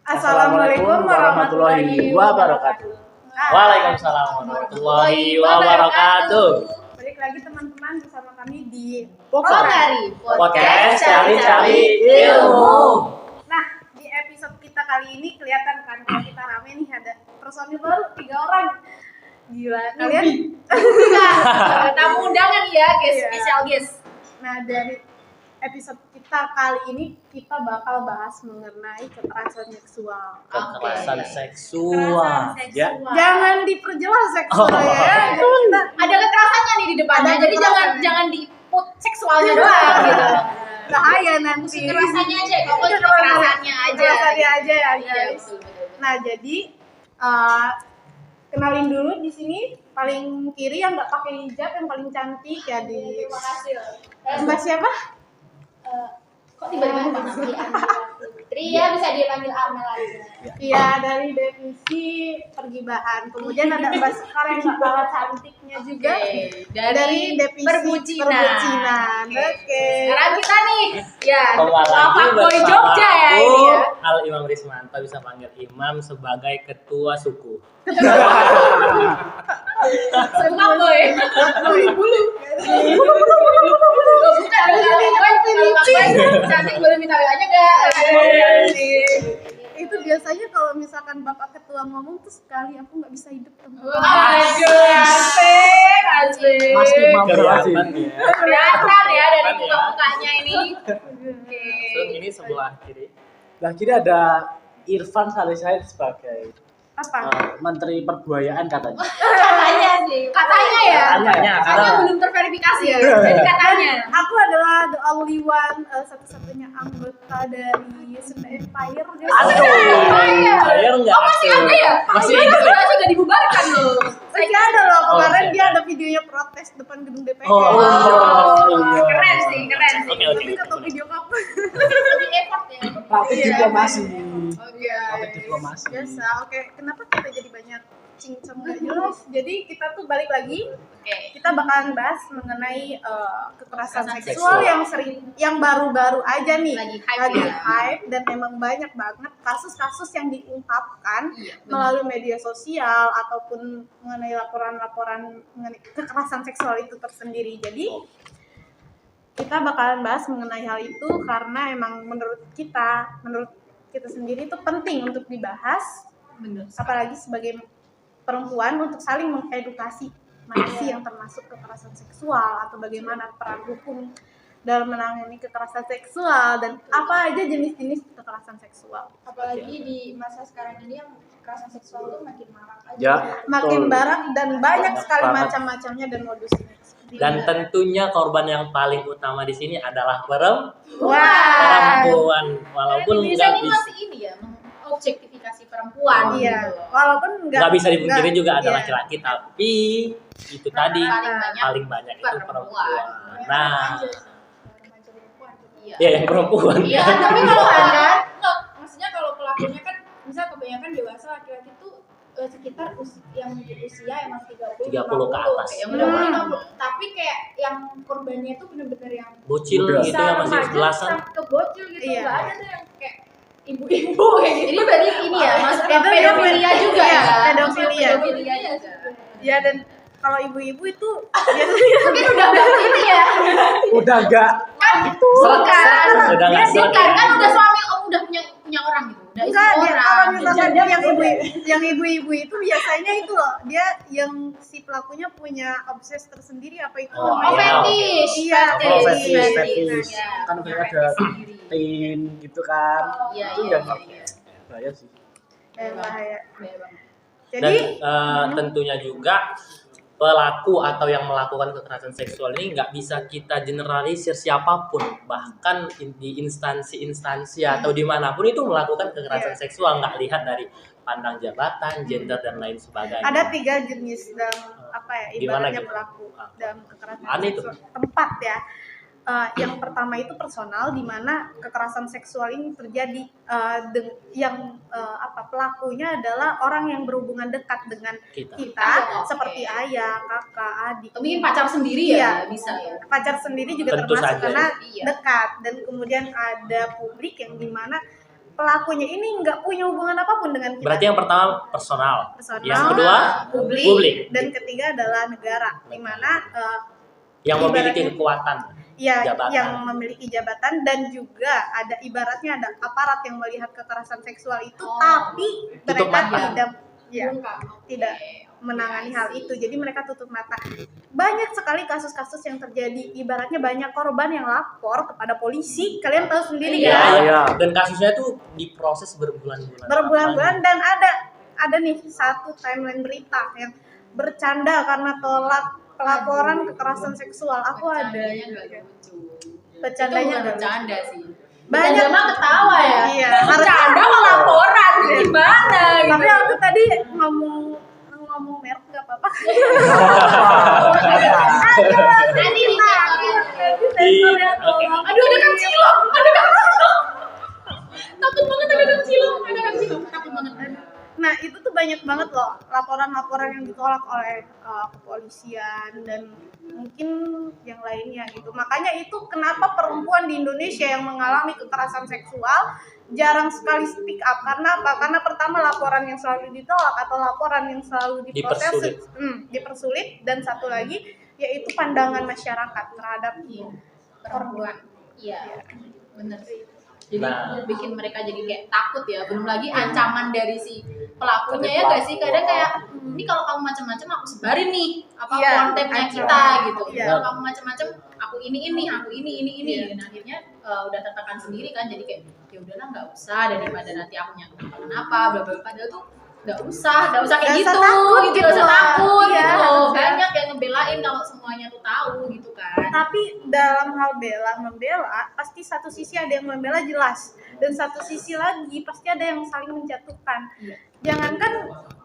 Assalamualaikum warahmatullahi wabarakatuh. Waalaikumsalam warahmatullahi wabarakatuh. Balik lagi teman-teman bersama kami di Podcast cari-cari ilmu. Nah, di episode kita kali ini kelihatan kan kalau kita rame nih, ada personil baru 3 orang. Gila, kalian? Tamu undangan ya, guys, Iya. special guest. Nah, dari episode kita kali ini kita bakal bahas mengenai kekerasan seksual. Kekerasan seksual. Ya. Jangan diperjelas seksual ya. Ada kekerasannya nih di depannya, Ada jadi kekerasan. jangan di-put seksualnya doang gitu. Bahaya nanti. Kekerasannya aja, kekerasannya aja. Kekerasannya aja ya Iya, guys. betul. Nah, jadi kenalin dulu di sini paling kiri yang nggak pakai hijab, yang paling cantik ya di. Terima kasih. Mbak siapa? Kok tiba-tiba panggil Putri ya, bisa dipanggil Amel aja. Iya, dari divisi pergibahan. Kemudian ada Mbak Sekar yang nggak kalah cantiknya juga. Oke, Dari divisi perbucinan. Oke. Sekarang kita nih, ya, Kembali Pak Boy bersama Jogja ya aku, ini ya. Al Imam Rismanto, bisa panggil Imam sebagai ketua suku. Pak Boy. Bulu. Oh, bukan, kalau Pak Boy cantik boleh minta WA-nya nggak? Itu biasanya kalau misalkan bapak ketua ngomong tuh sekali aku nggak bisa hidup tanpa Asik. Mas Imam Kelihatan ya. Kelihatan ya dari muka-mukanya ini. Oke. Langsung ini sebelah kiri. Nah, kini ada Irfan Salisaid sebagai apa? Menteri Perbuayaan katanya. Katanya sih. Katanya ya. Katanya, Katanya belum terverifikasi. Iya. Jadi katanya. Aku adalah the only one, satu-satunya anggota dari Sunda Empire. Saya enggak Oh, masih ada ya? Masih Iya, ada. sudah dibubarkan loh. Masih ada loh, kemarin masih dia ada. ada videonya protes depan gedung DPR. Oh, iya. Keren sih, keren sih. Oke, Tapi nggak tahu video kapan. Lebih effort ya. Praktik diplomasi. Oh iya. Praktik diplomasi. Biasa. Oke, kenapa kita jadi banyak cincang nggak jelas? Jadi kita tuh balik lagi. Oke. Kita bakalan bahas mengenai kekerasan Kekerasan seksual seksual. yang baru-baru aja nih, Lagi hype ya. hype, dan memang banyak banget kasus-kasus yang diungkapkan Iya, benar. melalui media sosial ataupun mengenai laporan-laporan mengenai kekerasan seksual itu tersendiri. Jadi kita bakalan bahas mengenai hal itu karena emang menurut kita sendiri itu penting untuk dibahas, Bener. apalagi sebagai perempuan, untuk saling mengedukasi mana sih yang termasuk kekerasan seksual atau bagaimana peran hukum dalam menangani kekerasan seksual dan apa aja jenis-jenis kekerasan seksual. Apalagi di masa sekarang ini yang kekerasan seksual itu makin marak aja. Ya, Makin betul. barat dan banyak sekali banget. macam-macamnya dan modusnya. Dan tentunya korban yang paling utama di sini adalah Wah. perempuan, walaupun Indonesia nggak ini bisa. masih ini ya, mengobjektifikasi perempuan. Iya, gitu. walaupun Nggak bisa dipungkiri juga ada iya. laki-laki, tapi itu tadi Paling banyak itu perempuan. Nah, Iya. ya yang perempuan. Iya, tapi kalau ada Enggak, maksudnya kalau pelakunya kan misal kebanyakan dewasa laki-laki tuh sekitar yang usia emang 30 30 ke atas. yang Udah udah 50. Tapi kayak yang korbannya itu benar-benar yang Bocil Udah. gitu ya, masih remaja belasan. sampai ke bocil gitu. Iya. Enggak ada tuh yang kayak ibu-ibu kayak gitu. Jadi berarti ini ya, masuk ke Itu pedofilia juga iya, ya. pedofilia. Masuk ke pedofilia juga. Ya, dan kalau ibu-ibu itu biasanya Mungkin udah ini ya. Udah enggak Bukan. Udah nggak Bukan, serak. kan udah suami, udah punya orang gitu. Udah istri enggak, dia kalau orang. misalkan dia yang ibu-ibu itu biasanya itu loh, dia yang si pelakunya punya obses tersendiri apa itu Oh, Oh, iya. fetish. Iya, Oh, fetish. fetish. Iya. Kan kayak ada tin gitu kan. Iya, Itu iya, yang iya. bahaya sih. Bahaya. Bahaya banget. Dan Jadi tentunya juga pelaku atau yang melakukan kekerasan seksual ini nggak bisa kita generalisir siapapun, bahkan di instansi-instansi atau dimanapun itu melakukan kekerasan Iya. seksual, nggak lihat dari pandang jabatan, gender dan lain sebagainya. ada 3 jenis dalam apa ya Gimana, ibaratnya gimana? pelaku dalam kekerasan Aneh tuh. seksual. Tempat ya. yang pertama itu personal, di mana kekerasan seksual ini terjadi pelakunya adalah orang yang berhubungan dekat dengan Kita. kita, Oke. seperti ayah, kakak, adik. Mungkin pacar sendiri ya, Iya. bisa ya. Pacar sendiri juga Tentu termasuk saja. karena Iya. dekat, dan kemudian ada publik yang dimana pelakunya ini nggak punya hubungan apapun dengan kita. Berarti yang pertama personal, Personal, yang kedua publik, dan ketiga adalah negara, di mana yang memiliki ibaratnya- kekuatan. ya Jabatan. yang memiliki jabatan, dan juga ada ibaratnya ada aparat yang melihat kekerasan seksual itu, tapi Tutup mereka mata. tidak menangani hal itu, jadi mereka tutup mata. Banyak sekali kasus-kasus yang terjadi, ibaratnya banyak korban yang lapor kepada polisi, kalian tahu sendiri Iya, kan, iya. Dan kasusnya tuh diproses berbulan-bulan. dan ada nih satu timeline berita yang bercanda karena tolak pelaporan kekerasan seksual. Aku ada Bercandanya nggak lucu. bercandanya Itu bukan nggak bercanda sih. banyak. Bercanda mah ketawa ya. Iya, Bercanda mah laporan gimana gitu. tapi aku tadi ngomong merek nggak apa-apa. Nanti di Oke. Aduh ada Kang Cilok. Takut banget ada Kang Cilok. Takut banget. Nah, itu tuh banyak banget loh laporan-laporan yang ditolak oleh kepolisian dan mungkin yang lainnya gitu. Makanya itu kenapa perempuan di Indonesia yang mengalami kekerasan seksual jarang sekali speak up. Karena apa? Karena pertama laporan yang selalu ditolak atau laporan yang selalu diproses dipersulit, dan satu lagi yaitu pandangan masyarakat terhadap Perempuan. Iya. Bener sih. Jadi Nah. bikin mereka jadi kayak takut ya. Belum lagi ancaman dari si pelakunya ya gak sih? Kadang kayak ini kalau kamu macam-macam aku sebarin nih Iya, kontennya ancaman. kita gitu. Iya. Kalau kamu macam-macam aku ini, aku ini. Iya. Dan akhirnya udah tertekan sendiri kan, jadi kayak ya udahlah nggak usah, daripada nanti aku kenapa bla bla, padahal tuh nggak usah kayak Nggak gitu, usah takut gitu, gitu nggak usah loh. takut Iya, gitu. harusnya. Banyak yang ngebelain kalau semuanya tuh tahu gitu kan. Tapi dalam hal membela, pasti satu sisi ada yang membela jelas, dan satu sisi lagi pasti ada yang saling menjatuhkan. Iya.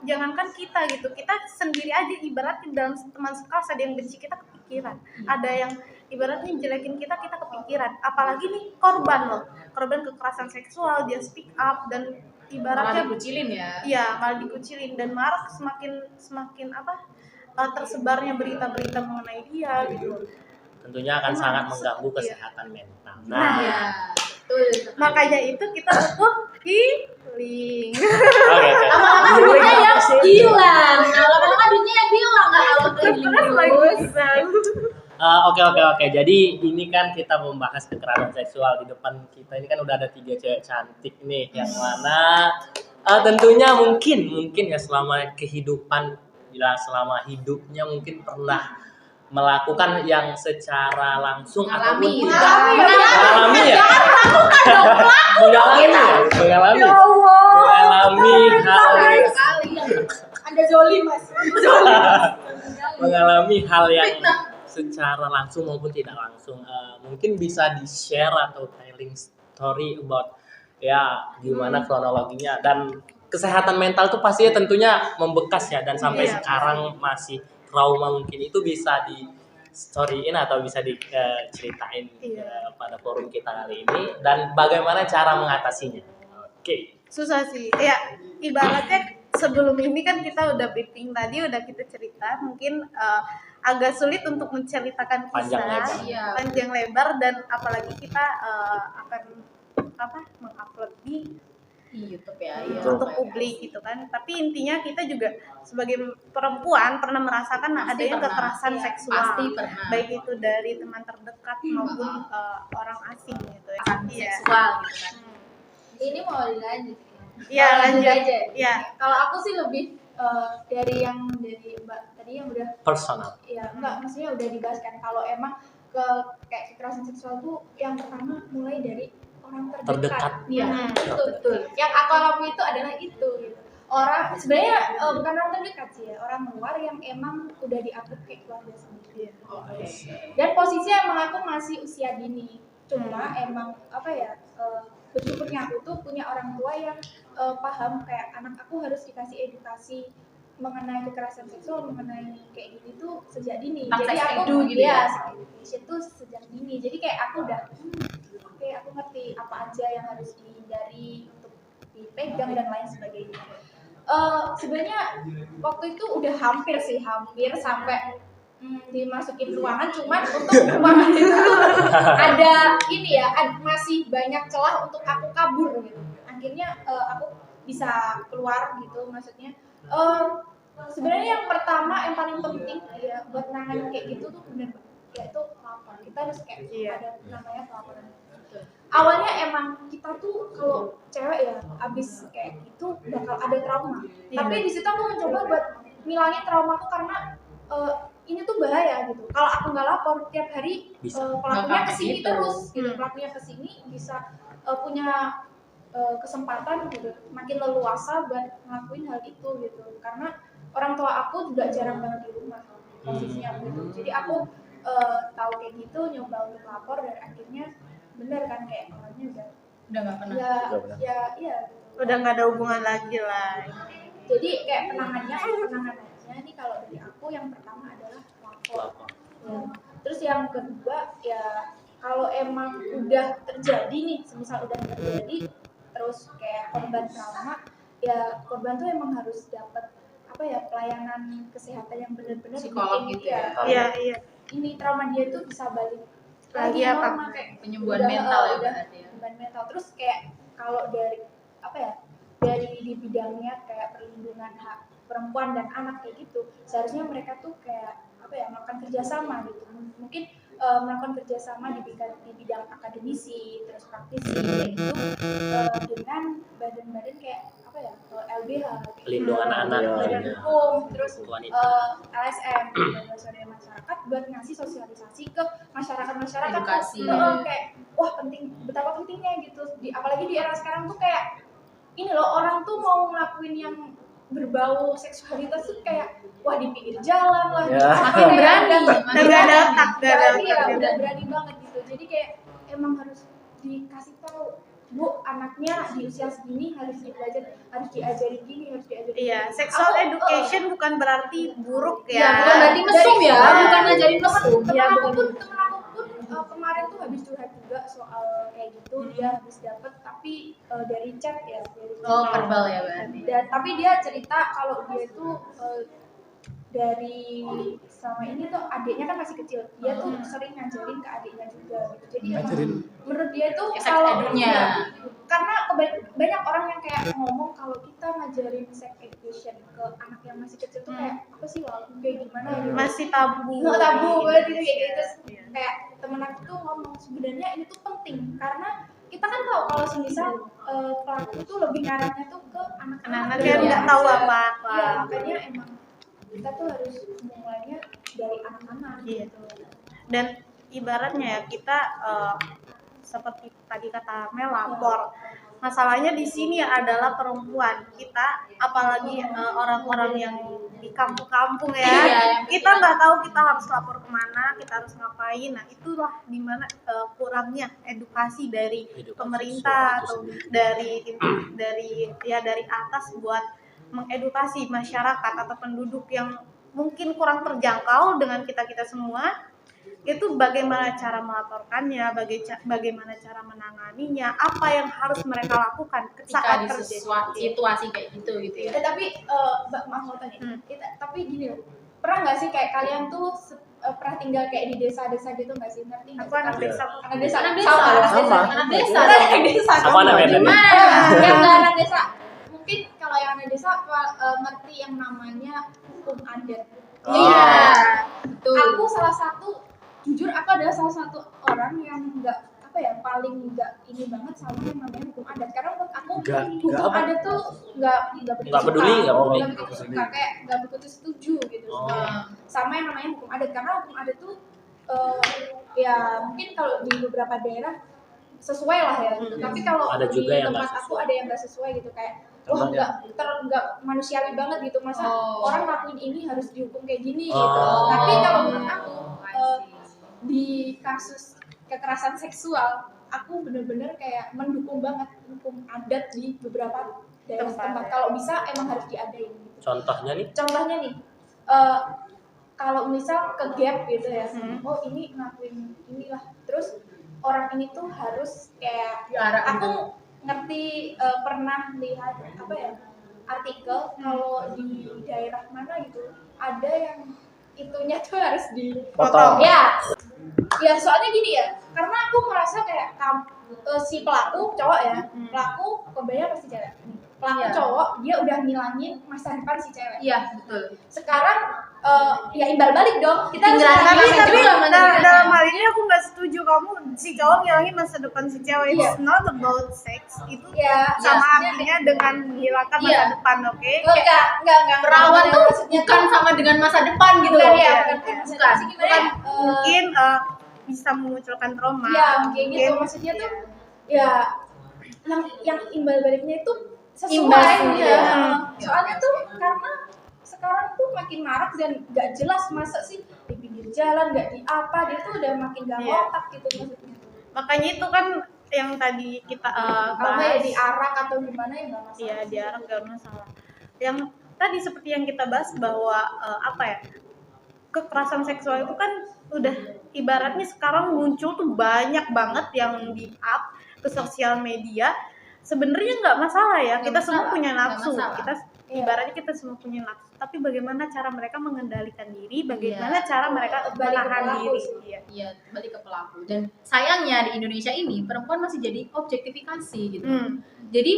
Jangankan kita gitu, kita sendiri aja ibaratnya dalam teman sekelas ada yang benci kita kepikiran, ada yang ibaratnya jelekin kita kepikiran. Apalagi nih korban kekerasan seksual, dia speak up dan Malah ibaratnya dikucilin ya. iya malah dikucilin, dan marak semakin tersebarnya berita-berita mengenai dia gitu. Tentunya akan Emang sangat se- mengganggu iya. kesehatan mental. Nah, Nah, Iya, betul. Makanya itu kita butuh healing. oke. Lama-lama dunia yang hilang. Lama-lama dunia yang hilang kalau terus. Oke. Jadi ini kan kita membahas kekerasan seksual. Di depan kita ini kan udah ada 3 cewek cantik nih, yang mana tentunya mungkin ya selama hidupnya mungkin pernah melakukan yang secara langsung ataupun tidak mengalami mengalami hal yang secara langsung maupun tidak langsung. Mungkin bisa di-share atau telling story about ya gimana kronologinya, dan kesehatan mental tuh pastinya tentunya membekas ya, dan sampai Iya. sekarang masih trauma. Mungkin itu bisa di storyin atau bisa diceritain Iya. pada forum kita kali ini, dan bagaimana cara mengatasinya. Oke. Susah sih. Ya, ibaratnya sebelum ini kan kita udah briefing tadi, udah kita cerita, mungkin agak sulit untuk menceritakan Panjang kisah lebar. Iya. panjang lebar, dan apalagi kita akan mengupload di YouTube ya. Iya. untuk publik gitu kan. Tapi intinya kita juga sebagai perempuan pernah merasakan Pasti adanya pernah. kekerasan Iya, seksual, pasti pernah. baik itu dari teman terdekat maupun orang asing gitu ya. Iya. Seksual gitu kan. Ini mau dilanjut. Iya, lanjut aja. Iya. Kalau aku sih lebih dari Mbak tadi yang udah Personal. ya enggak, maksudnya udah dibahas kan kalau emang kayak kekerasan seksual tuh yang pertama mulai dari orang terdekat. Iya, betul. Yang aku alami itu adalah itu gitu. Orang sebenarnya bukan orang terdekat sih ya, orang luar yang emang udah dianggap kayak keluarga sendiri. Dan posisinya emang aku masih usia dini. Cuma emang bersyukurnya aku tuh punya orang tua yang paham kayak anak aku harus dikasih edukasi mengenai kekerasan seksual, mengenai kayak gini tuh sejak dini. Tentang Jadi sex aku edu gitu ya? sex education tuh sejak dini. Jadi kayak aku udah oke, aku ngerti apa aja yang harus dihindari untuk dipegang dan lain sebagainya. Sebenarnya waktu itu udah hampir sampai dimasukin ruangan, cuman untuk ruangan itu tuh ada ini ya, masih banyak celah untuk aku kabur gitu. Akhirnya aku bisa keluar gitu, maksudnya sebenarnya yang pertama yang paling penting ya buat nanganin kayak gitu tuh bener yaitu pelapor. Kita harus kayak ada namanya pelaporan. Awalnya emang kita tuh kalau cewek ya abis kayak gitu bakal ada trauma. Tapi di situ aku mencoba buat ngilangin trauma aku karena ini tuh bahaya gitu. Kalau aku nggak lapor tiap hari pelakunya kesini terus gitu. Pelakunya kesini bisa punya kesempatan gitu, makin leluasa buat ngelakuin hal itu gitu. Karena orang tua aku juga jarang banget di rumah posisinya gitu. Jadi aku tahu kayak gitu, nyoba untuk lapor dan akhirnya bener kan kayak orangnya Udah nggak pernah. ya iya gitu. Udah nggak ada hubungan lagi lah. Jadi kayak penanganannya ini kalau dari aku yang pertama adalah lapor. Ya. Terus yang kedua ya kalau emang udah terjadi nih, semisal udah terjadi terus kayak korban trauma, ya korban tuh emang harus dapat apa ya pelayanan kesehatan yang benar-benar Psikolog gitu ya. Iya. Ini trauma dia tuh bisa balik Lagi apa? normal, kayak Penyembuhan mental ya udah berarti ya. penyembuhan mental. Terus kayak kalau dari apa ya dari di bidangnya kayak perlindungan hak perempuan dan anak kayak gitu, seharusnya mereka tuh kayak apa ya melakukan kerjasama gitu. Mungkin melakukan kerjasama di bidang akademisi, terus praktisi kayak gitu dengan badan-badan kayak apa ya LBH, Pelindungan anak, badan ya. hukum, terus Wanita. LSM, lembaga swadaya masyarakat buat ngasih sosialisasi ke masyarakat Edukasi. kayak wah betapa pentingnya gitu. Apalagi di era sekarang tuh kayak ini loh orang tuh mau ngelakuin yang berbau seksualitas tuh kayak wah di pinggir jalan lah Ya. Makin berani. Dan nggak ada otak, nggak ada berani ya otak. udah berani banget gitu. Jadi kayak emang harus dikasih tahu Bu, anaknya di usia segini harus diajarin gini, harus diajarin Iya, gini. sexual Aku, education bukan berarti buruk Ya, ya. bukan berarti mesum ya, bukan ngajarin mesum. temen aku pun kemarin tuh habis curhat juga soal kayak gitu, dia habis dapet tapi dari chat ya dari Oh, verbal ya berarti. dan tapi dia cerita kalau dia tuh dari selama ini tuh adiknya kan masih kecil, dia tuh sering ngajarin ke adiknya juga gitu. Jadi emang menurut dia tuh Sex kalau edunya. ya, karena banyak orang yang kayak ngomong kalau kita ngajarin sex education ke anak yang masih kecil tuh kayak apa sih kayak gimana gitu. Masih tabu. Nggak tabu banget gitu kayak gitu. Kayak temen aku tuh ngomong sebenarnya ini tuh penting karena kita kan tahu kalau semisal pelaku tuh lebih ngarahnya tuh ke Anak-anak dari yang nggak tahu remaja. apa-apa. Iya, makanya emang kita tuh harus mulainya dari anak-anak gitu. Dan ibaratnya ya kita seperti tadi kata Mel lapor. Masalahnya di sini adalah perempuan kita, apalagi orang-orang yang di kampung-kampung ya. Iya, Kita nggak tahu kita harus lapor kemana, kita harus ngapain. Nah itulah dimana kurangnya edukasi dari Edukasi pemerintah sosial atau itu dari atas buat mengedukasi masyarakat atau penduduk yang mungkin kurang terjangkau dengan kita semua. Itu bagaimana cara melaporkannya, bagaimana cara menanganinya, apa yang harus mereka lakukan Ketika saat di situasi kayak gitu ya. Tapi maaf mau tanya, tapi gini loh, pernah nggak sih kayak kalian tuh pernah tinggal kayak di desa-desa gitu nggak sih? Ngerti nggak Aku sih? anak desa. Anak desa, Anak desa. Sama. Anak desa. Anak desa. Sama namanya tadi. Yang nggak anak desa, mungkin kalau yang anak desa ngerti yang namanya hukum adat. Iya. Betul. Aku jujur aku adalah salah satu orang yang nggak apa ya paling nggak ini banget sama yang namanya hukum adat karena menurut aku hukum adat tuh nggak peduli, nggak peduli. begitu suka kayak nggak begitu setuju gitu sama yang namanya hukum adat karena hukum adat tuh ya mungkin kalau di beberapa daerah sesuai lah ya gitu. Tapi kalau Ada di juga yang tempat nggak aku ada yang nggak sesuai gitu kayak wah nggak manusiawi banget gitu masa orang ngelakuin ini harus dihukum kayak gini gitu. Tapi kalau menurut aku di kasus kekerasan seksual aku bener-bener kayak mendukung banget hukum adat di beberapa daerah tempat kalau bisa emang harus diadain. Contohnya nih, kalau misal ke gap gitu ya, oh ini ngakuin inilah, terus orang ini tuh harus kayak aku ngerti pernah lihat apa ya artikel kalau di daerah mana gitu ada yang itunya tuh harus Potong. ya soalnya gini ya, karena aku merasa kayak si pelaku cowok ya, pelaku korbannya pasti cewek, pelaku cowok dia udah ngilangin masa depan si cewek. Iya, betul. Sekarang ya imbal balik dong, kita harus Tapi juga dalam hal ini aku nggak setuju kamu si cowok ngilangin masa depan si cewek. It's not about sex. Itu sama artinya dengan menghilangkan masa depan, oke? Enggak. Perawan tuh bukan sama dengan masa depan gitu loh. Bukan. Mungkin bisa memunculkan trauma. Ya, kayak gitu. Maksudnya tuh ya yang imbal baliknya itu sesuai Imbas, ya. iya. Soalnya tuh karena sekarang tuh makin marak dan nggak jelas masa sih di pinggir jalan nggak di apa, dia tuh udah makin gak ngotak gitu maksudnya. Makanya itu kan yang tadi kita Kalau ya bahas. diarak atau gimana ya nggak masalah. Iya, diarak gak masalah. Yang tadi seperti yang kita bahas bahwa kekerasan seksual itu kan udah ibaratnya sekarang muncul tuh banyak banget yang di up ke sosial media. Sebenarnya nggak masalah ya, kita semua punya nafsu, kita ibaratnya kita semua punya nafsu. Tapi bagaimana cara mereka mengendalikan diri, bagaimana cara mereka menahan diri. Iya, balik ke pelaku. Dan sayangnya di Indonesia ini perempuan masih jadi objektifikasi gitu. Jadi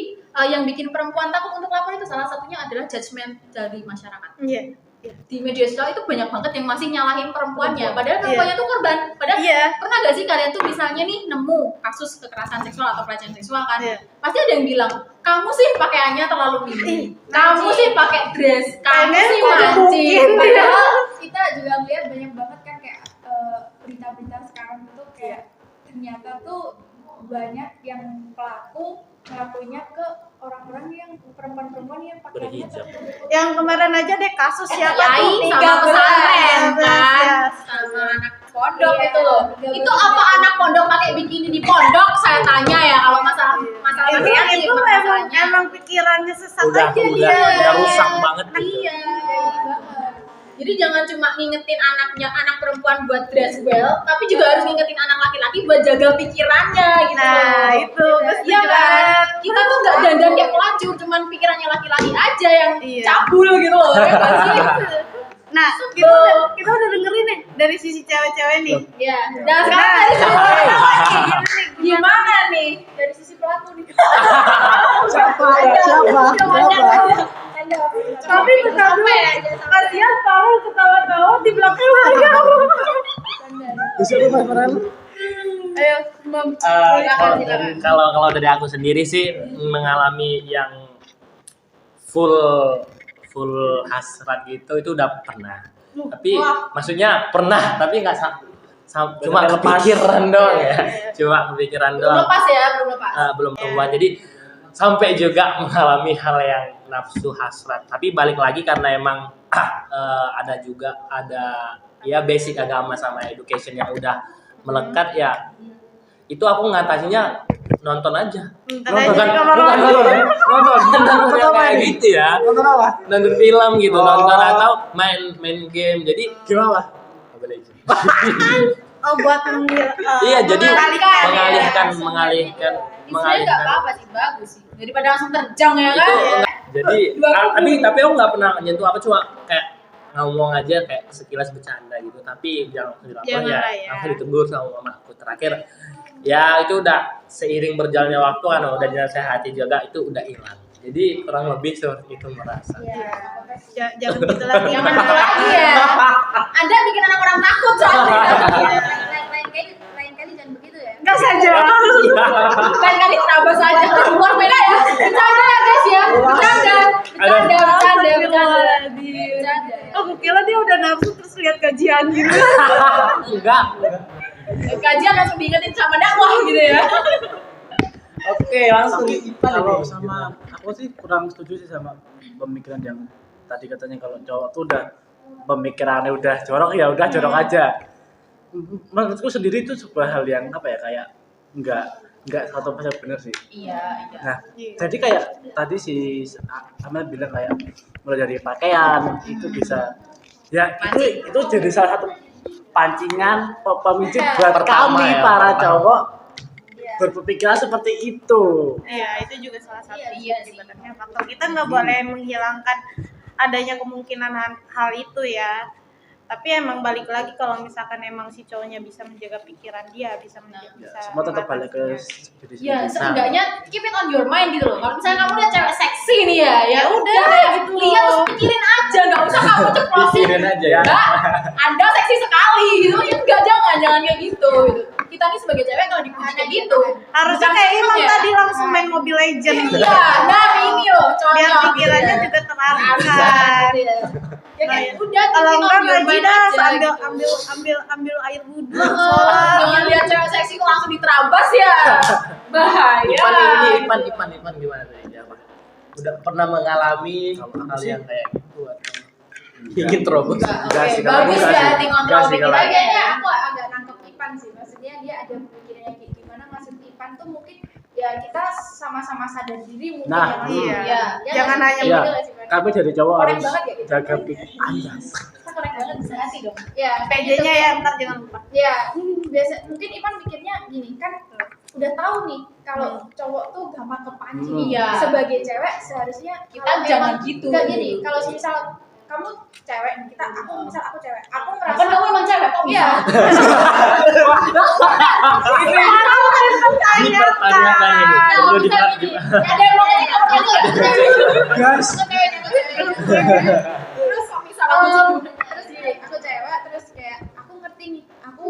yang bikin perempuan takut untuk lapor itu salah satunya adalah judgement dari masyarakat. Iya. Di media sosial itu banyak banget yang masih nyalahin perempuannya, padahal perempuannya tuh korban. Padahal pernah gak sih kalian tuh misalnya nih nemu kasus kekerasan seksual atau pelecehan seksual kan, pasti ada yang bilang kamu sih pakaiannya terlalu mini, kamu sih pakai dress, kamu sih mancing. Padahal kita juga lihat banyak banget kan kayak berita-berita sekarang itu kayak ternyata tuh banyak yang pelaku ngelakuinnya ke orang-orang yang perempuan-perempuan yang pakaiannya Berhijab. Yang kemarin aja deh kasus siapa Yai tuh? sama pesantren kan, Ya. sama anak pondok itu loh. Itu apa anak pondok pakai bikini di pondok? Saya tanya ya kalau masalah pakaian sih Itu masalahnya. emang pikirannya sesat udah aja dia. udah rusak banget gitu. Iya. Jadi jangan cuma ngingetin anak perempuan buat dress well, tapi juga harus ngingetin anak laki-laki buat jaga pikirannya gitu. Nah, itu terus Iya kan? Kita tuh nggak dandan kayak pelacur, cuman pikirannya laki-laki aja yang cabul gitu loh. Ya nggak sih? Nah, kita udah dengerin nih dari sisi cewek-cewek nih. Iya. Dan sekarang dari sisi pelaku gimana nih? Dari sisi pelaku nih. Siapa? Tapi kasihan tahu ketawa-tawa di belakang aja. Bisa Mas Ayo, Mam. Kalau dari aku sendiri sih mengalami yang full hasrat gitu itu udah pernah. Tapi maksudnya pernah tapi nggak cuma kepikiran doang ya. Cuma kepikiran Belum doang. lepas ya, belum lepas. Belum keluar. Jadi sampai juga mengalami hal yang nafsu hasrat. Tapi balik lagi karena emang ada ya basic agama sama education yang udah melekat ya. Itu aku ngatasinya nonton aja. Bukan kayak gitu ya. Nonton apa? Nonton film gitu, nonton atau main game. Jadi Gimana? Oh, buat iya, jadi mengalihkan mengalihkan. Sebenarnya nggak apa-apa sih, bagus sih. Daripada langsung terjang ya kan? Jadi tapi aku nggak pernah nyentuh apa, cuma kayak ngomong aja kayak sekilas bercanda gitu, tapi jangan dilapor ya. Aku ditegur sama mamaku terakhir. Ya itu udah seiring berjalannya waktu kan udah dinasehati juga itu udah hilang. Jadi kurang lebih seperti itu merasa. Jangan gitu lagi. Jangan gitu lagi ya. Anda bikin anak orang takut soalnya. lain kali jangan begitu ya. Enggak saja. Lain kali terabas aja. Luar beda ya. Bercanda ya guys ya. Bercanda. Aku kira dia udah nafsu terus lihat kajian gitu. Enggak. Kajian langsung diingetin sama dakwah gitu ya. Oke, langsung Kalau sama aku sih kurang setuju sih sama pemikiran yang tadi katanya kalau cowok tuh udah pemikirannya udah jorok ya udah jorok aja. Menurutku sendiri itu sebuah hal yang apa ya kayak nggak 100% benar sih. Iya. Nah, Iya. jadi kayak tadi si Amel bilang kayak mulai dari pakaian itu bisa ya itu jadi salah satu pancingan pemicu buat Pertama kami ya, para pertama. cowok Iya. berpikiran seperti itu. Iya, itu juga salah satu Iya sih. sebenarnya faktor. Kita nggak boleh menghilangkan adanya kemungkinan hal itu ya. Tapi emang balik lagi kalau misalkan emang si cowoknya bisa menjaga pikiran dia, bisa menjaga, Ya, bisa semua tetap balik ke mengatasinya. diri Ya, sendiri. seenggaknya keep it on your mind gitu loh. Kalau misalnya kamu lihat cewek seksi nih ya udah gitu lihat loh. terus pikirin aja, nggak usah kamu ceplosin. Pikirin aja ya. Mbak, Anda seksi sekali gitu. Ya enggak, jangan kayak gitu. Kita nih sebagai cewek kalau dipuji kayak gitu. Harusnya bukan kayak seneng Imam ya. tadi langsung main Mobile Legend. Iya, nah ini loh contoh. Biar pikirannya gitu ya. juga terarahkan. Ya kayak udah Kalau keep it on enggak your ngaji mind dah aja, ambil gitu. air wudhu, Jangan sholat. lihat cewek seksi kok langsung diterabas ya. Bahaya. Ipan gimana tuh? Ya, Pak? Udah pernah mengalami hal yang kayak gitu atau ingin terobos? Enggak sih, kalau Bagus enggak ya sih. hati Enggak ngontrol sih, kalau- pikirannya. Kayaknya aku agak nangkep Ipan sih, maksudnya dia ada pemikirannya kayak gimana. Maksud Ipan tuh mungkin ya kita sama-sama sadar diri mungkin. Nah, Iya. Ya, Jangan hanya Iya, gitu lah sih, Pan. kami dari cowok Korek harus banget ya gitu. jaga pikiran. Kita korek banget bisa hati dong. Ya, Iya. kayak PJ-nya gitu. ya ntar jangan lupa. Ya, biasa mungkin Ipan mikirnya gini kan, udah tahu nih kalau cowok tuh gampang kepancing. Iya. Sebagai cewek seharusnya Kita kalau jangan emang- gitu. Enggak gini, kalau misal kamu cewek nih, aku cewek, aku ngerasa Kan kamu emang cewek kok iya. Dipertanyakan ini. Nah, Perlu bisa diperhatikan. gini. Ada yang mau nanya kamu Guys, terus terus gini, aku cewek terus kayak aku ngerti nih, aku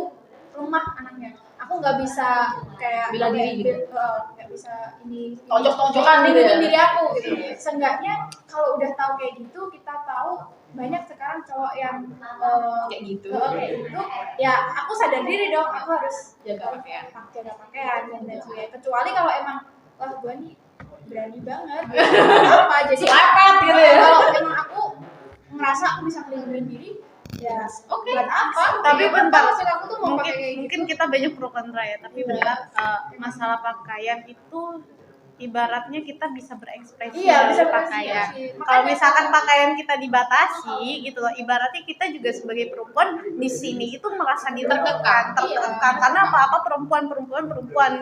lemah anaknya, aku nggak bisa kayak Bela diri gitu. nggak bisa ini Tonjok-tonjokan gitu ya. nunjukin diri aku gitu. Seenggaknya kalau udah tahu kayak gitu, kita tahu banyak sekarang cowok yang Kayak gitu. kayak gitu ya, aku sadar diri dong, aku harus Jaga pakaian. jaga pakaian dan lain sebagainya. Kecuali kalau emang wah gue nih berani banget apa jadi Selamat gitu ya. kalau emang aku ngerasa aku bisa melindungi diri ya Oke. buat apa. Tapi Ya, bentar, maksud aku tuh mau pakai kayak mungkin kita banyak pro kontra ya, tapi bentar, masalah pakaian itu ibaratnya kita bisa berekspresi Iya, bisa dari berekspresi. pakaian. Makanya Kalau misalkan kalau- pakaian kita dibatasi gitu loh, ibaratnya kita juga sebagai perempuan di sini itu merasa tertekan karena apa-apa perempuan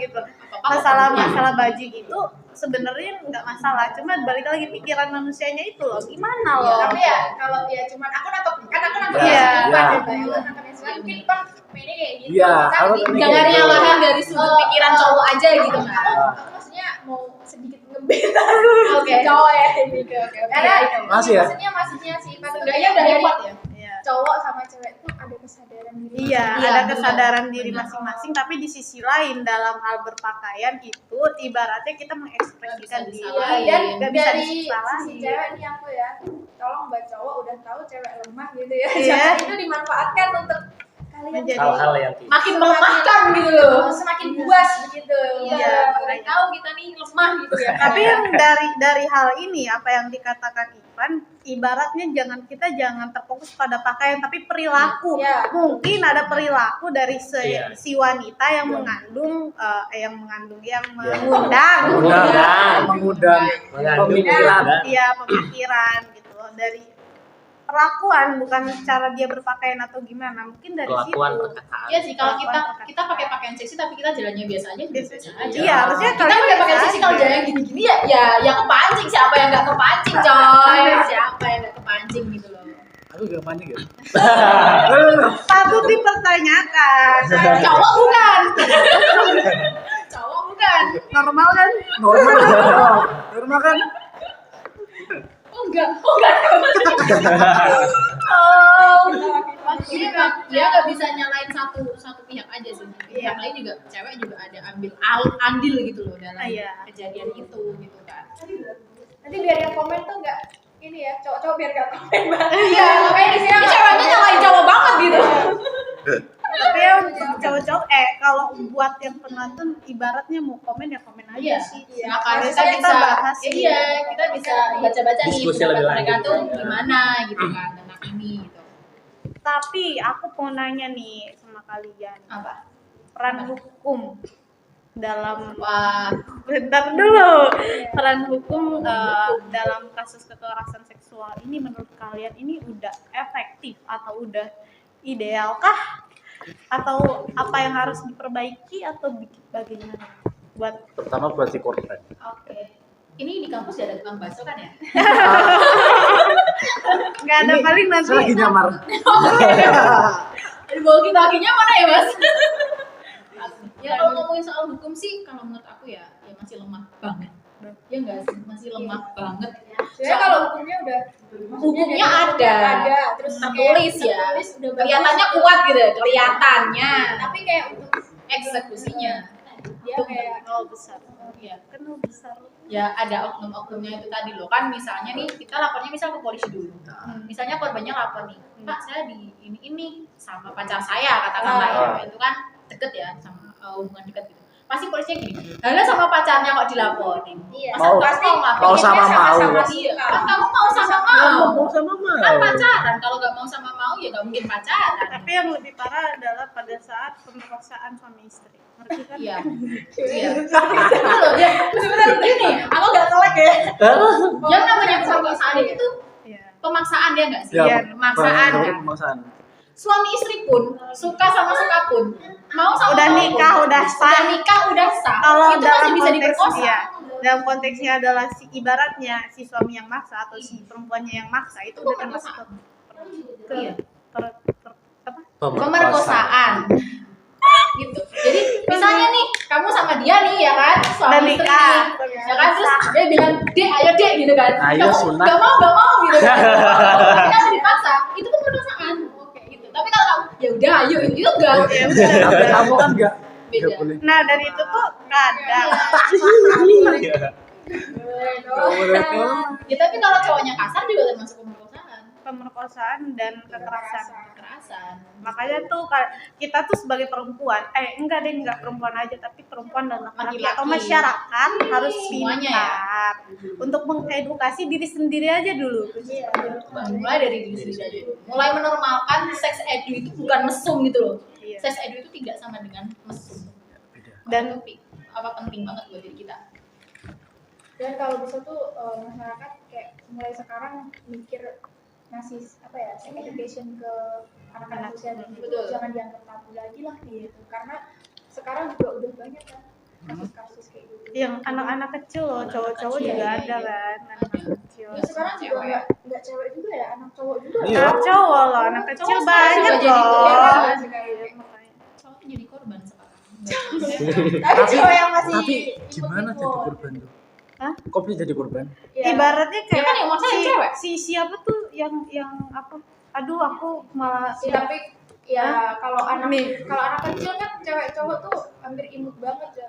gitu. Masalah baju itu sebenarnya nggak masalah, cuma balik lagi pikiran manusianya itu loh, gimana loh? tapi ya kalau ya cuman aku nangkep Iya. ya Iya. mungkin Bang mainnya kayak gitu. Iya, Tapi aku tadi Jangan kayak gitu. nyalahin dari sudut pikiran cowok aja gitu kan. aku maksudnya mau sedikit ngebeta Oke. cowok ya ini karena Masih ya? maksudnya si Ipan tuh Seenggaknya udah dari hebat ya. Iya. cowok sama cewek tuh ada kesadaran diri. Iya, Iya, ada benar. kesadaran diri Benar. masing-masing, tapi di sisi lain dalam hal berpakaian itu ibaratnya kita mengekspresikan Nggak bisa diri. disalahin. Dan Nggak bisa dari disalahin. sisi cewek nih aku ya, tolong buat cowok udah tahu cewek lemah gitu ya, Iya. jangan itu dimanfaatkan untuk kalian Menjadi- Hal-hal yang Makin melemahkan gitu loh. semakin puas begitu. Iya, Udah tahu kita nih lemah gitu ya. Tapi yang dari hal ini apa yang dikatakan Ivan, ibaratnya jangan terfokus pada pakaian tapi perilaku. Iya. Mungkin ada perilaku dari Iya. si wanita yang Iya. mengundang mengundang mengandung pemikiran. iya pemikiran gitu loh, dari perlakuan, bukan cara dia berpakaian atau gimana, mungkin dari Perlakuan, situ. perkataan. Iya sih, kalau kita pakai pakaian seksi tapi kita jalannya biasa aja, Biasa biasa aja. aja. Iya, harusnya Kita pakai pakaian seksi kalau jalannya gini-gini ya kepancing. Siapa yang nggak kepancing, coy? Siapa yang nggak kepancing gitu loh. Aku gak panik ya. Patut dipertanyakan. Cowok bukan. Cowok bukan. Normal kan? Normal kan? Oh enggak. Jadi dia nggak bisa nyalain satu pihak aja sih. Pihak lain juga, cewek juga ada andil gitu loh dalam Iya. kejadian itu gitu kan. Nanti biar yang komen tuh nggak ini ya, cowok-cowok biar nggak komen banget. Iya, makanya di sini ceweknya nyalain cowok banget gitu. Tapi ya untuk cowok-cowok, kalau buat yang penonton ibaratnya mau komen ya komen aja Iya, sih. silakan Bisa kita bahas sih. Iya, kita bisa baca-baca nih Diskusi pendapat lebih mereka lanjut. tuh gimana gitu kan tentang ini gitu. Tapi aku mau nanya nih sama kalian, Apa? peran hukum dalam Wah, bentar dulu, peran hukum dalam kasus kekerasan seksual ini menurut kalian ini udah efektif atau udah idealkah, atau apa yang harus diperbaiki atau bagaimana buat Terutama buat si korban. oke. Ini di kampus ya ada tukang bakso kan ya? nggak ada, paling nanti Saya lagi nyamar. Bagi-baginya mana ya mas? Ya kalau ngomongin soal hukum sih, kalau menurut aku ya masih lemah banget. Ya enggak sih, masih lemah banget. Sebenarnya kalau hukumnya udah Hukumnya ada, terus tertulis ya, tertulis udah bagus. kelihatannya kuat gitu, kelihatannya. Tapi kayak untuk Eksekusinya, dia kayak nol besar, ya, kan nol besar. ya ada oknum-oknumnya itu tadi loh kan. Misalnya nih kita lapornya misal ke polisi dulu. Misalnya korbannya lapor nih, Pak saya di ini sama pacar saya katakanlah ya, itu kan deket ya sama hubungan deket gitu. Pasti polisinya gini, halah sama pacarnya kok dilaporin. iya Mau- pasti mau sama mau. Iya, kan kamu mau sama mau. Mau sama Kan mau. pacaran, kalau nggak mau sama mau ya nggak mungkin pacaran. Tapi yang lebih parah adalah pada saat pemerkosaan suami istri, ngerti kan? Iya. Iya. Itu loh, ya sebenarnya gini, aku nggak telek ya. Yang namanya pemerkosaan itu tuh Iya. pemaksaan ya nggak sih? Iya, Pemaksaan. Pemaksaan. Suami istri pun suka sama suka pun mau sama Udah mau nikah, pun. udah sah. Udah nikah, udah sah. Kalau Itu dalam masih bisa konteks diperkosa. dia, dalam konteksnya adalah si ibaratnya si suami yang maksa atau si perempuannya yang maksa itu udah termasuk Iya. apa? Pemerkosaan. Gitu. Jadi misalnya nih kamu sama dia nih ya kan, Dan suami istri nikah. nih, ya kan, terus dia bilang dek ayo dek gitu kan, Ayo, kamu sunat. gak mau gitu kan, kita dipaksa, itu pemerkosaan. Oke gitu. Tapi kalau kamu ya udah ayo itu enggak. Tapi kamu kan enggak Beda. boleh. Nah dari itu tuh kadang Ya tapi kalau cowoknya kasar juga termasuk pemerkosaan. pemerkosaan dan kekerasan. Kekerasan. Makanya tuh kita tuh sebagai perempuan, enggak perempuan aja, tapi perempuan dan laki-laki Laki-laki. atau masyarakat harus Semuanya ya. pintar untuk mengedukasi diri sendiri aja dulu. Mulai dari diri sendiri aja. Mulai menormalkan sex edu itu bukan mesum gitu loh. Iya. Sex edu itu tidak sama dengan mesum. Dan Itu penting banget buat diri kita. dan kalau bisa tuh masyarakat kayak mulai sekarang mikir ngasih apa ya sex education ke anak-anak usia dini. Betul. Jangan dianggap tabu lagi lah gitu karena sekarang juga udah banyak kan kasus-kasus kayak gitu. yang anak-anak kecil loh, cowok-cowok kecil, juga iya, ada iya. kan, anak kecil. Ya, sekarang juga nggak cewek juga ya, anak cowok juga. Iya. Anak cowok loh, anak kecil Cowok sekarang banyak juga jadi loh. korban. Iya, makanya. Cowok jadi korban sekarang. Tapi cowok yang masih Tapi gimana jadi korban tuh? Hah? Kok bisa jadi korban? ya, Ibaratnya Ya kayak kan yang maksa yang cewek. si siapa tuh yang apa? Aduh aku malah sih, tapi ya kalau anak Nih. kecil kan cewek cowok tuh hampir imut banget ya.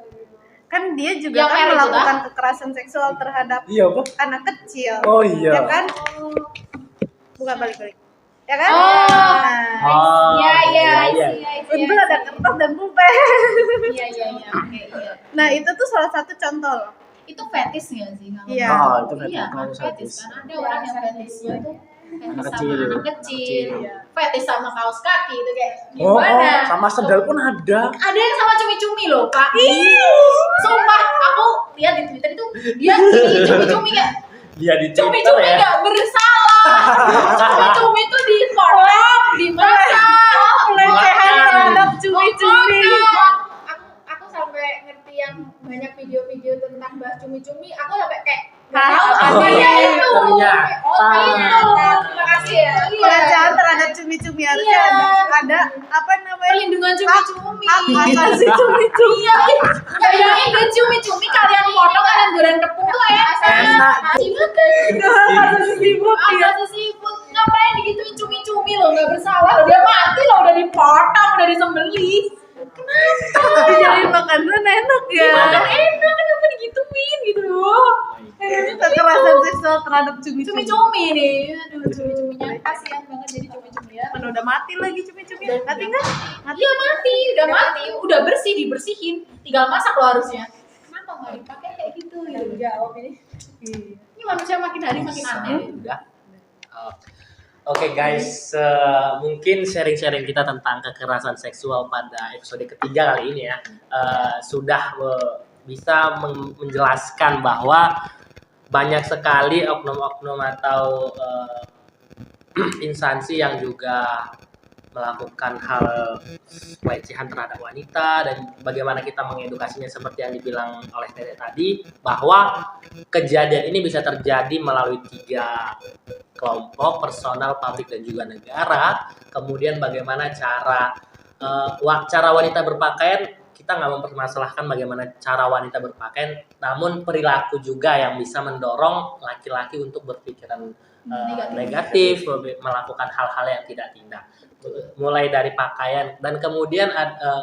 kan dia juga Yang kan Eri itu, melakukan kekerasan seksual terhadap Iya, apa? anak kecil. Oh iya. Ya kan? Bukan balik-balik. Ya kan? Oh. Nah, Oh. Iya. untung ada kertas dan pulpen. Iya. Oke, iya. Nah, itu tuh salah satu contoh loh. Itu fetis nggak sih kalau? Iya. Oh, itu Iya, kalau fetis fetis. kan ada orang yang fetisnya tuh fetis Anak sama kecil. anak kecil, Iya. fetis sama kaos kaki itu kayak Oh, gimana? sama sendal pun ada. Ada yang sama cumi-cumi loh pak. Sumpah aku lihat di Twitter itu dia cumi-cumi kayak Dia di Twitter cumi-cumi ya. nggak bersalah. Cumi-cumi itu dipotong, dimasak, Pelecehan terhadap cumi-cumi. Aku sampai ngerti yang banyak video-video tentang bahas cumi-cumi, aku sampai kayak Hah? tahu Oh, apa iya, ya itu. Ternyata. Oh ternyata, terima kasih ya. Pelecehan terhadap cumi-cumi harusnya Iya. ada apa namanya? perlindungan cumi-cumi. Asasi cumi-cumi. Iya, bayangin cumi-cumi kalian potong kalian goreng tepung tuh enak. Enak. Asasi sibuk ya. Asal siput ngapain digituin cumi-cumi loh, nggak bersalah loh, dia mati loh, udah dipotong, udah disembelih. Kenapa? Dijadiin makanan enak ya. Makan enak, kenapa digituin gitu loh? Kekerasan seksual terhadap cumi-cumi. Cumi-cumi nih, aduh cumi-cuminya kasihan banget jadi cumi-cumi ya. Kan udah mati lagi cumi-cumi. Mati enggak? Mati. Iya mati, udah bersih dibersihin, tinggal masak loh harusnya. Kenapa nggak dipakai kayak gitu? Jawab ini. Ini manusia makin hari makin aneh. Udah. Oke guys, mungkin sharing-sharing kita tentang kekerasan seksual pada episode ketiga kali ini ya sudah bisa menjelaskan bahwa banyak sekali oknum-oknum atau instansi yang juga melakukan hal pelecehan terhadap wanita, dan bagaimana kita mengedukasinya seperti yang dibilang oleh Tete tadi, bahwa kejadian ini bisa terjadi melalui 3 kelompok, personal, publik, dan juga negara. Kemudian bagaimana cara wanita berpakaian, kita nggak mempermasalahkan bagaimana cara wanita berpakaian, namun perilaku juga yang bisa mendorong laki-laki untuk berpikiran negatif, melakukan hal-hal yang tidak tindak, mulai dari pakaian, dan kemudian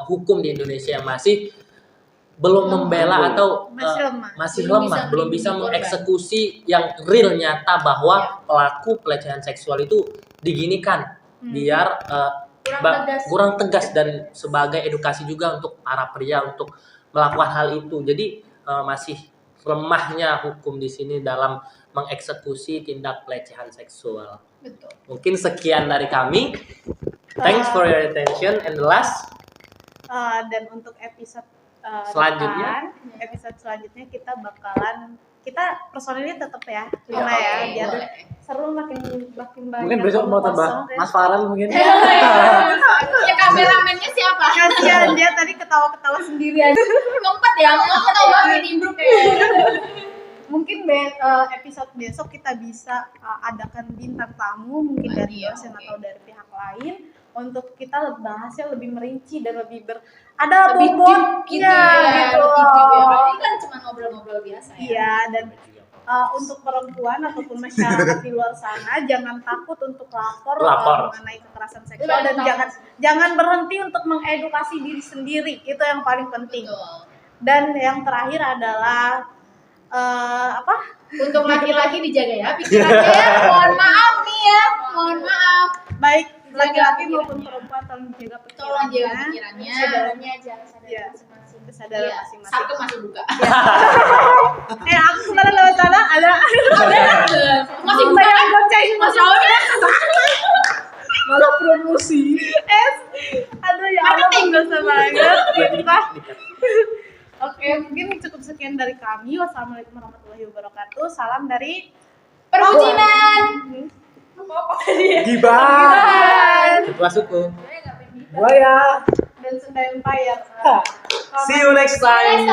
hukum di Indonesia yang masih belum membela atau masih lemah, belum bisa mengeksekusi yang real nyata bahwa pelaku pelecehan seksual itu diginikan biar kurang tegas, dan sebagai edukasi juga untuk para pria untuk melakukan hal itu. Jadi masih lemahnya hukum di sini dalam mengeksekusi tindak pelecehan seksual. Betul. Mungkin sekian dari kami. Thanks for your attention, and the last dan untuk episode selanjutnya kita personilnya tetap ya, Iya. biar seru, makin banyak. Mungkin besok mau tambah ngomong Mas Farel mungkin. Ya kameramennya siapa? kasihan dia tadi ketawa-ketawa sendirian. Ngempet ya, ngempet banget imbruk ya. Mungkin episode besok kita bisa adakan bintang tamu, mungkin dari dosen atau dari pihak lain, untuk kita bahasnya lebih merinci dan lebih ada Lebih bobot deep gitu ya, gitu. lebih deep ya. Ini kan cuma ngobrol-ngobrol biasa ya. Iya, dan untuk perempuan ataupun masyarakat di luar sana, jangan takut untuk lapor mengenai kekerasan seksual, dan jangan berhenti untuk mengedukasi diri sendiri, itu yang paling penting. Betul. Dan yang terakhir adalah Untuk laki-laki dijaga ya pikirannya ya. Mohon maaf nih ya. Mohon maaf. baik laki-laki maupun perempuan, tolong jaga Tolong jaga pikirannya. Kesadarannya aja, Iya. masing-masing. Kesadaran Iya, masing-masing. Sarkem masih buka. Aku kemarin lewat sana ada Masih buka ya? goceng Masih awal ya? Malah promosi. aduh ya Allah, dosa banget. Oke, mungkin cukup sekian dari kami. Wassalamualaikum warahmatullahi wabarakatuh. Salam dari Perbucinan. Gibah. Ketua suku. Buaya. dan Sunda Empire. See you next time.